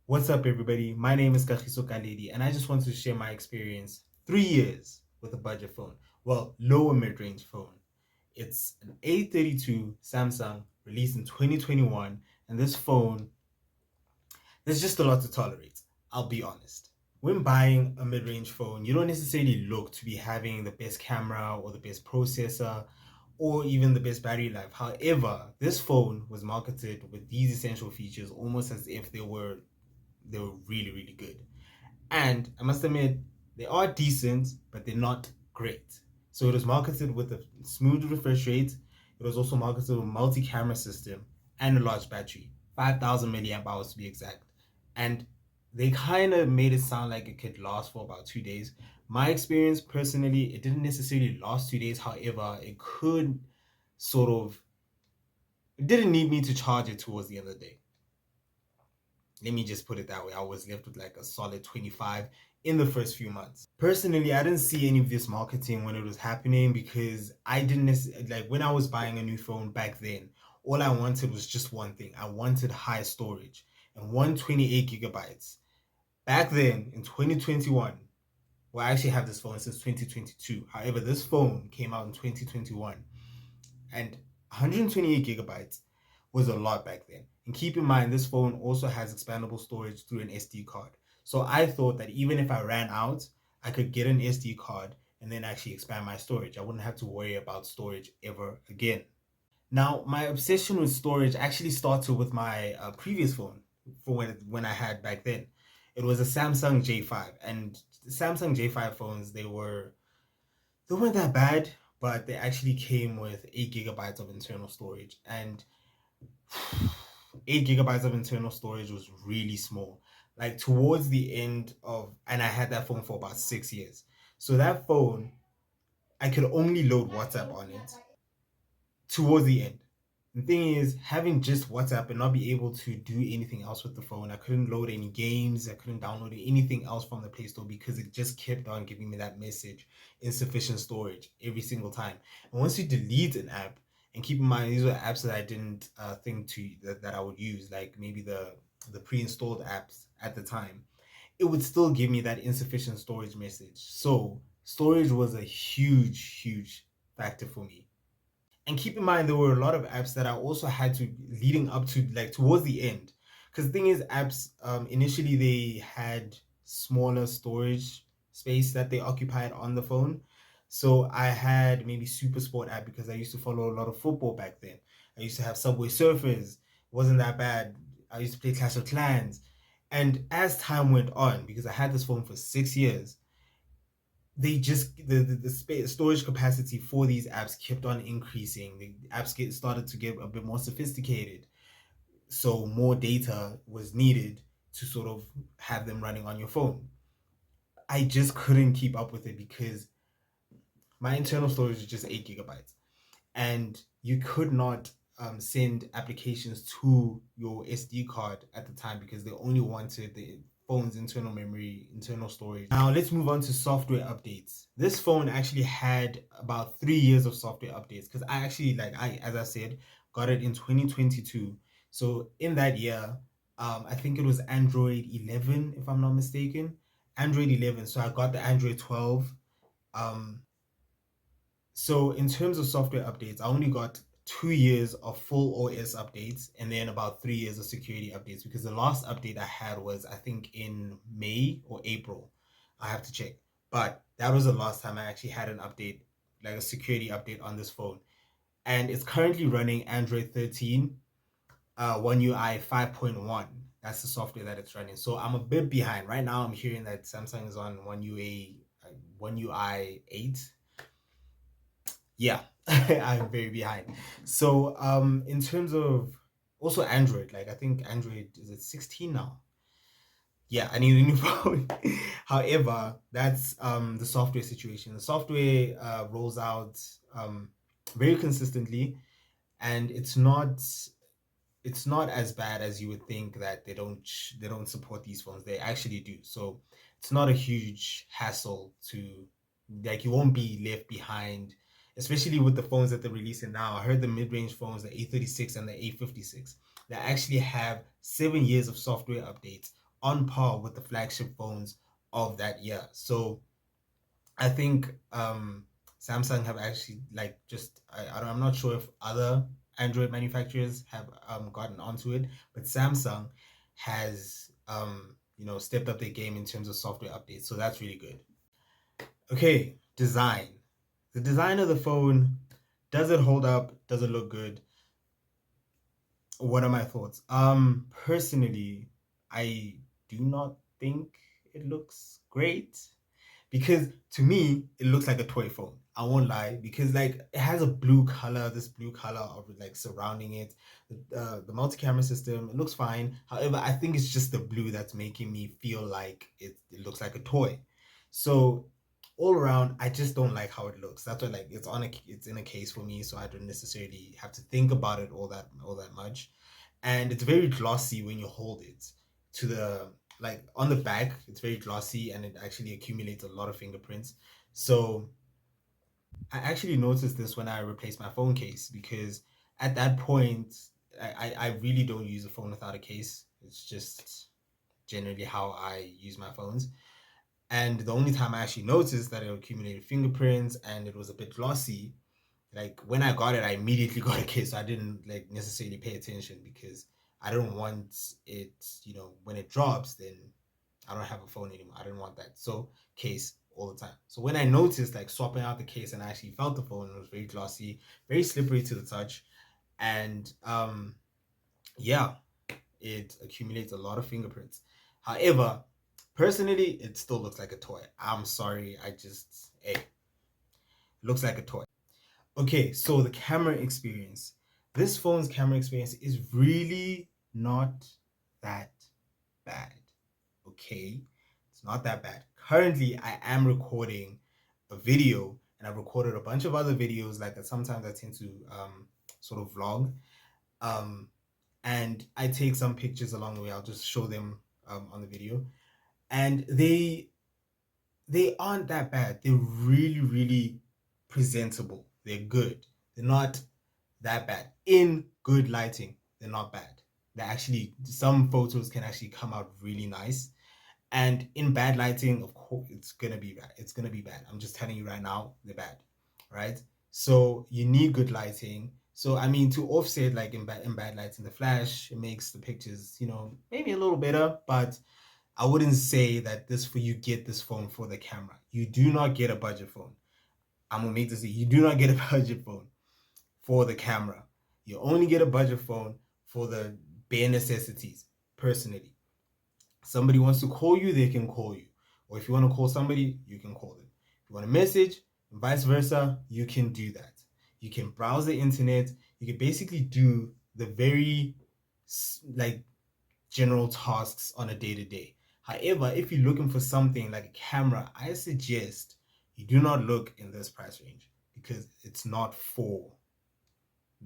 What's up, everybody? My name is Kagiso Kaledi, and I just want to share my experience 3 years with a budget phone. Well, lower mid range phone. It's an A32 Samsung released in 2021, and this phone, there's just a lot to tolerate. I'll be honest. When buying a mid range phone, you don't necessarily look to be having the best camera or the best processor or even the best battery life. However, this phone was marketed with these essential features almost as if they were really, really good. And I must admit, they are decent, but they're not great. So it was marketed with a smooth refresh rate. It was also marketed with a multi-camera system and a large battery, 5,000 milliamp hours to be exact. And they kind of made it sound like it could last for about 2 days. My experience personally, it didn't necessarily last 2 days. However, it didn't need me to charge it towards the end of the day. Let me just put it that way. I was left with like a solid 25 in the first few months. Personally, I didn't see any of this marketing when it was happening because I didn't like when I was buying a new phone back then, all I wanted was just one thing. I wanted high storage and 128 gigabytes. Back then in 2021, well, I actually have this phone since 2022. However, this phone came out in 2021 and 128 gigabytes was a lot back then. And keep in mind, this phone also has expandable storage through an SD card. So I thought that even if I ran out, I could get an SD card and then actually expand my storage. I wouldn't have to worry about storage ever again. Now, my obsession with storage actually started with my previous phone for when I had back then. It was a Samsung J5, and the Samsung J5 phones they weren't that bad, but they actually came with 8 gigabytes of internal storage, and 8 gigabytes of internal storage was really small. Like towards the end of, and I had that phone for about 6 years. So that phone, I could only load WhatsApp on it towards the end. The thing is, having just WhatsApp and not be able to do anything else with the phone, I couldn't load any games, I couldn't download anything else from the Play Store because it just kept on giving me that message, insufficient storage, every single time. And once you delete an app, and keep in mind these were apps that I didn't that I would use, like maybe the pre-installed apps at the time, it would still give me that insufficient storage message. So storage was a huge factor for me. And keep in mind, there were a lot of apps that I also had to leading up to like towards the end. Because the thing is, apps initially they had smaller storage space that they occupied on the phone. So I had maybe Super Sport app because I used to follow a lot of football back then. I used to have Subway Surfers, wasn't that bad. I used to play Clash of Clans. And as time went on, because I had this phone for 6 years, they just the space storage capacity for these apps kept on increasing. The apps started to get a bit more sophisticated, so more data was needed to sort of have them running on your phone. I just couldn't keep up with it because my internal storage is just 8 gigabytes, and you could not send applications to your SD card at the time because they only wanted the phone's internal memory, internal storage. Now let's move on to software updates. This phone actually had about 3 years of software updates because I actually as I said, got it in 2022. So in that year, I think it was Android 11, if I'm not mistaken. Android 11. So I got the Android 12. Um, so in terms of software updates, I only got 2 years of full OS updates and then about 3 years of security updates because the last update I had was I think in May or April. I have to check. But that was the last time I actually had an update, like a security update on this phone. And it's currently running Android 13, One UI 5.1. That's the software that it's running. So I'm a bit behind. Right now I'm hearing that Samsung is on One UI 8. Yeah, I'm very behind. So in terms of also Android, like I think Android is at 16 now. Yeah, I need a new phone. However, that's the software situation. The software rolls out very consistently, and it's not as bad as you would think that they don't support these phones. They actually do. So it's not a huge hassle to, like, you won't be left behind, especially with the phones that they're releasing now. I heard the mid-range phones, the A36 and the A56, they actually have 7 years of software updates on par with the flagship phones of that year. So I think Samsung have actually like just I'm not sure if other Android manufacturers have gotten onto it, but Samsung has stepped up their game in terms of software updates. So that's really good. Okay, design. The design of the phone, does it hold up? Does it look good? What are my thoughts? Personally, I do not think it looks great because to me it looks like a toy phone. I won't lie, because like it has a blue color, this blue color of like surrounding it. The multi-camera system, it looks fine. However, I think it's just the blue that's making me feel like it looks like a toy. So all around, I just don't like how it looks. That's why like it's in a case for me, so I don't necessarily have to think about it all that much. And it's very glossy when you hold it to the like on the back. It's very glossy and it actually accumulates a lot of fingerprints. So I actually noticed this when I replaced my phone case, because at that point I really don't use a phone without a case. It's just generally how I use my phones. And the only time I actually noticed that it accumulated fingerprints and it was a bit glossy, like when I got it, I immediately got a case. So I didn't like necessarily pay attention because I don't want it, when it drops, then I don't have a phone anymore. I didn't want that. So case all the time. So when I noticed like swapping out the case and I actually felt the phone, it was very glossy, very slippery to the touch. And yeah, it accumulates a lot of fingerprints. However, personally, it still looks like a toy. I'm sorry. Hey, it looks like a toy. Okay, so the camera experience. This phone's camera experience is really not that bad. Okay, it's not that bad. Currently, I am recording a video, and I've recorded a bunch of other videos. Like sometimes I tend to sort of vlog, um, and I take some pictures along the way. I'll just show them on the video, and they aren't that bad. They're really, really presentable. They're good. They're not that bad. In good lighting, they're not bad. They're actually, some photos can actually come out really nice. And in bad lighting, of course, it's gonna be bad. It's gonna be bad. I'm just telling you right now, they're bad, right? So you need good lighting. So I mean, to offset like in bad lighting, the flash, it makes the pictures, maybe a little better, but I wouldn't say that this for you get this phone for the camera. You do not get a budget phone. I'm gonna make this. You do not get a budget phone for the camera. You only get a budget phone for the bare necessities. Personally, somebody wants to call you, they can call you, or if you want to call somebody, you can call them. If you want a message, and vice versa, you can do that. You can browse the internet. You can basically do the very like general tasks on a day to day. However, if you're looking for something like a camera, I suggest you do not look in this price range because it's not for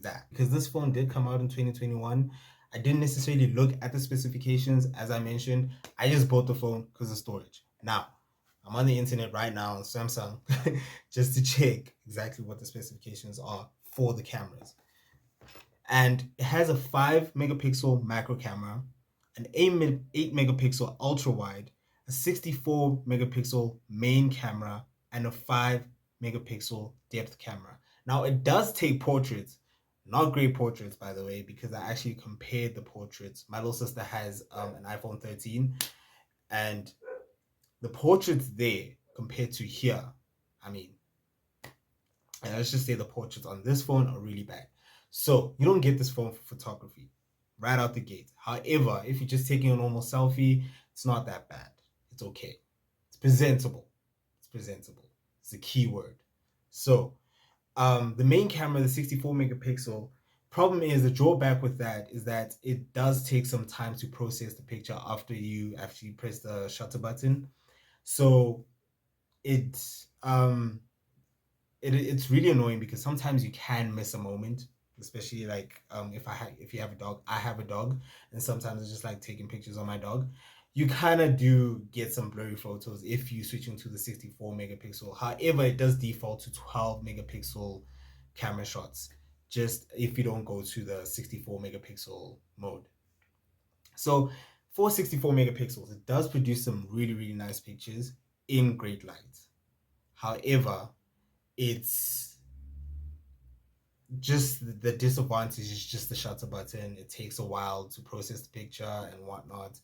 that. Because this phone did come out in 2021. I didn't necessarily look at the specifications, as I mentioned. I just bought the phone because of storage. Now, I'm on the internet right now on Samsung just to check exactly what the specifications are for the cameras. And it has a 5 megapixel macro camera, an 8 megapixel ultra wide, a 64 megapixel main camera, and a 5 megapixel depth camera. Now it does take portraits, not great portraits by the way, because I actually compared the portraits. My little sister has an iPhone 13, and the portraits there compared to here, I mean, and let's just say the portraits on this phone are really bad. So you don't get this phone for photography right out the gate. However, if you're just taking a normal selfie, it's not that bad. It's okay. It's presentable. It's presentable. It's a key word. So the main camera, the 64 megapixel, problem is the drawback with that is that it does take some time to process the picture after you actually press the shutter button. So it it's really annoying because sometimes you can miss a moment, especially like if you have a dog. I have a dog, and sometimes it's just like taking pictures of my dog. You kind of do get some blurry photos if you switch into the 64 megapixel. However, it does default to 12 megapixel camera shots, just if you don't go to the 64 megapixel mode. So for 64 megapixels, it does produce some really, really nice pictures in great light. However, it's just the disadvantage is just the shutter button. It takes a while to process the picture and whatnot.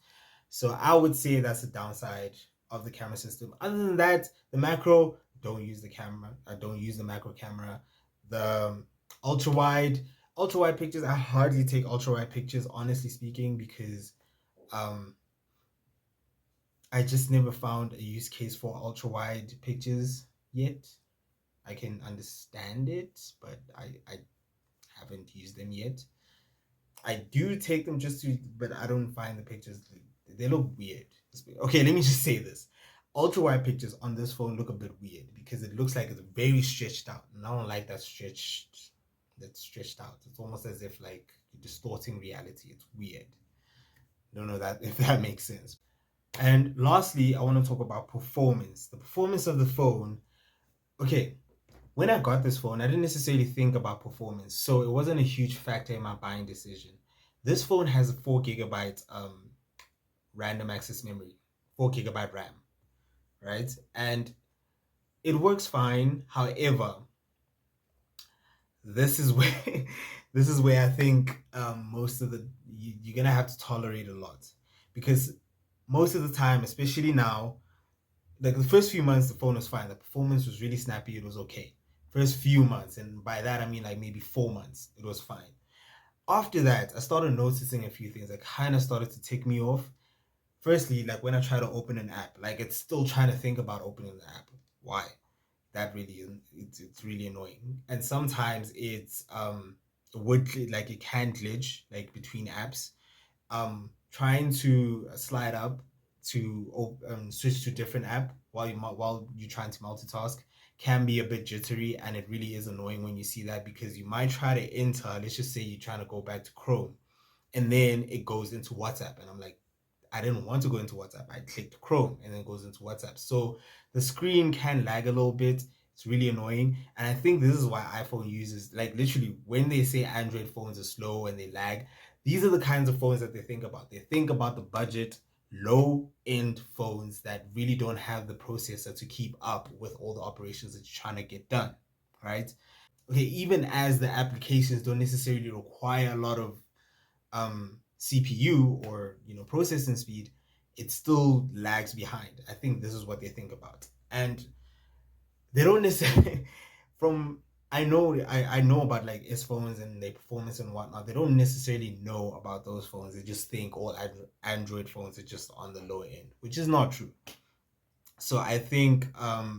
So I would say that's the downside of the camera system. Other than that, the macro, don't use the camera. I don't use the macro camera. The ultra wide, ultra wide pictures, I hardly take ultra wide pictures, honestly speaking, because um I just never found a use case for ultra wide pictures yet. I can understand it, but I haven't used them yet. I do take them just to, but I don't find the pictures, they look weird. Okay, let me just say this. Ultra wide pictures on this phone look a bit weird because it looks like it's very stretched out. And I don't like that's stretched out. It's almost as if like you're distorting reality. It's weird. Don't know that if that makes sense. And lastly, I want to talk about performance. The performance of the phone. Okay, when I got this phone, I didn't necessarily think about performance, so it wasn't a huge factor in my buying decision. This phone has 4 gigabytes random access memory, 4 gigabyte RAM, right? And it works fine. However, this is where this is where I think most of the you're gonna have to tolerate a lot because most of the time, especially now, like the first few months, the phone was fine. The performance was really snappy. It was okay. First few months, and by that I mean like maybe 4 months, it was fine. After that, I started noticing a few things that kind of started to tick me off. Firstly, like when I try to open an app, like it's still trying to think about opening the app. Why? That really isn't, it's really annoying. And sometimes it's would like it can glitch like between apps. Trying to slide up to switch to different app while you're trying to multitask can be a bit jittery, and it really is annoying when you see that because you might try to enter, let's just say you're trying to go back to Chrome, and then it goes into WhatsApp, and I'm like, I didn't want to go into WhatsApp. I clicked Chrome and then it goes into WhatsApp. So the screen can lag a little bit. It's really annoying. And I think this is why iPhone users, like literally, when they say Android phones are slow and they lag, these are the kinds of phones that they think about. They think about the budget, low end phones that really don't have the processor to keep up with all the operations that you're trying to get done, right? Okay, even as the applications don't necessarily require a lot of CPU or processing speed, it still lags behind. I think this is what they think about, and they don't necessarily. From I know about like S phones and their performance and whatnot. They don't necessarily know about those phones. They just think all Android phones are just on the low end, which is not true. So I think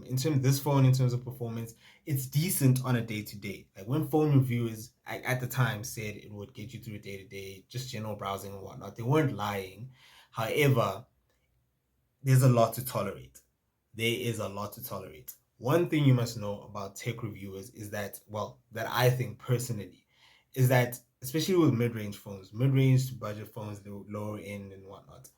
in terms of this phone, in terms of performance, it's decent on a day to day. Like when phone reviewers at the time said it would get you through day to day, just general browsing and whatnot, they weren't lying. However, there's a lot to tolerate. There is a lot to tolerate. One thing you must know about tech reviewers is that, well, that I think personally, is that especially with mid-range phones, mid-range to budget phones, the lower end and whatnot,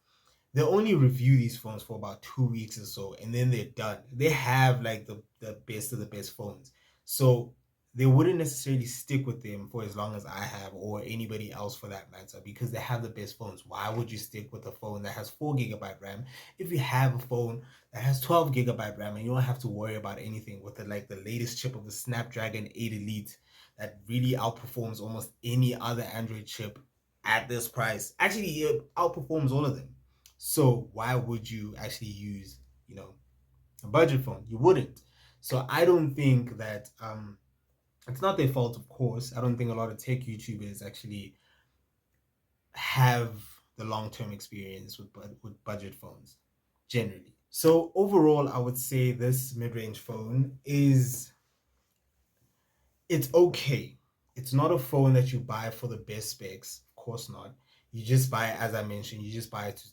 they only review these phones for about 2 weeks or so, and then they're done. They have like the best of the best phones, so they wouldn't necessarily stick with them for as long as I have or anybody else for that matter because they have the best phones. Why would you stick with a phone that has 4 gigabyte RAM if you have a phone that has 12 gigabyte RAM and you don't have to worry about anything with like the latest chip of the Snapdragon 8 Elite that really outperforms almost any other Android chip at this price? Actually, it outperforms all of them. So why would you actually use, a budget phone? You wouldn't. So I don't think that it's not their fault, of course. I don't think a lot of tech YouTubers actually have the long-term experience with budget phones generally. So overall, I would say this mid-range phone is it's okay. It's not a phone that you buy for the best specs, of course not. You just buy, as I mentioned, you just buy it to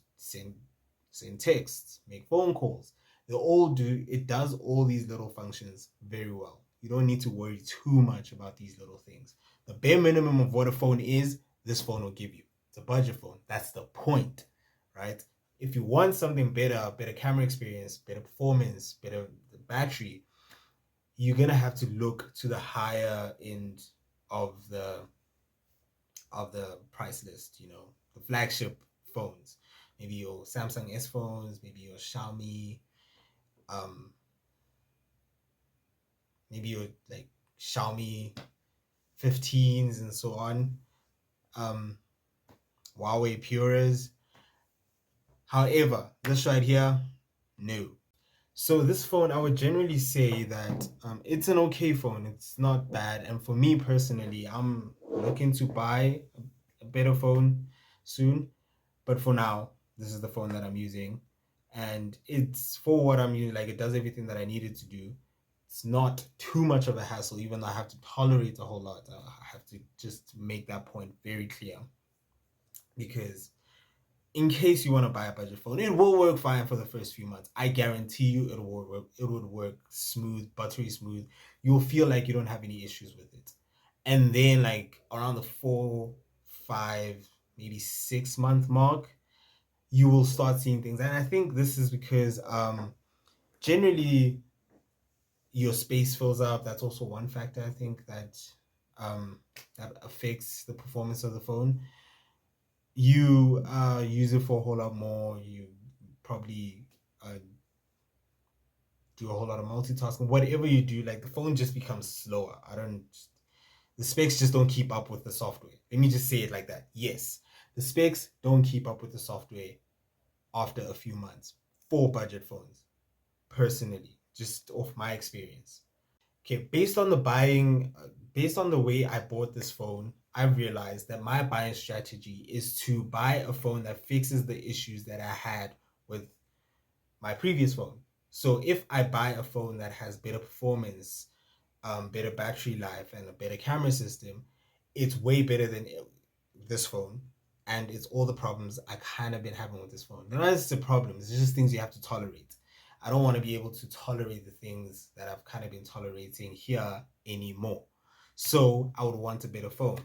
send texts, make phone calls. It does all these little functions very well. You don't need to worry too much about these little things. The bare minimum of what a phone is, this phone will give you. It's a budget phone. That's the point, right? If you want something better, better camera experience, better performance, better battery, you're gonna have to look to the higher end of the price list, the flagship phones. maybe your Samsung S phones, maybe your Xiaomi, um, maybe your like Xiaomi 15s and so on, um, Huawei Puras. However, this right here, no. So this phone, I would generally say that it's an okay phone. It's not bad, and for me personally, I'm looking to buy a better phone soon. But for now, this is the phone that I'm using, and it's for what I'm using. Like it does everything that I need it to do. It's not too much of a hassle, even though I have to tolerate a whole lot. I have to just make that point very clear because in case you want to buy a budget phone, it will work fine for the first few months. I guarantee you it will work. It would work smooth, buttery smooth. You'll feel like you don't have any issues with it. And then like around the 4, 5, maybe 6 month mark, you will start seeing things. And I think this is because generally your space fills up. That's also one factor I think um, that affects the performance of the phone. You use it for a whole lot more. You probably do a whole lot of multitasking. Whatever you do, like the phone just becomes slower. The specs just don't keep up with the software. Let me just say it like that. Yes, the specs don't keep up with the software after a few months for budget phones, personally, just off my experience. Okay, based on the way I bought this phone, I realized that my buying strategy is to buy a phone that fixes the issues that I had with my previous phone. So if I buy a phone that has better performance, better battery life, and a better camera system, it's way better than this phone. And it's all the problems I kind of been having with this phone. Not as the problems, it's just things you have to tolerate. I don't want to be able to tolerate the things that I've kind of been tolerating here anymore. So I would want a better phone.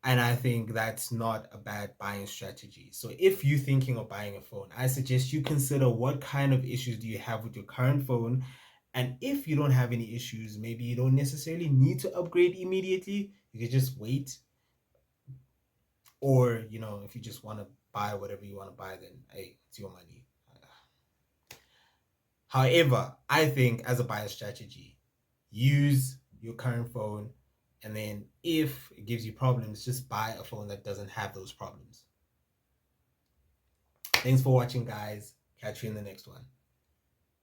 And I think that's not a bad buying strategy. So if you're thinking of buying a phone, I suggest you consider what kind of issues do you have with your current phone. And if you don't have any issues, maybe you don't necessarily need to upgrade immediately. You could just wait. Or, if you just want to buy whatever you want to buy, then hey, it's your money. However, I think as a buyer strategy, use your current phone, and then if it gives you problems, just buy a phone that doesn't have those problems. Thanks for watching, guys. Catch you in the next one.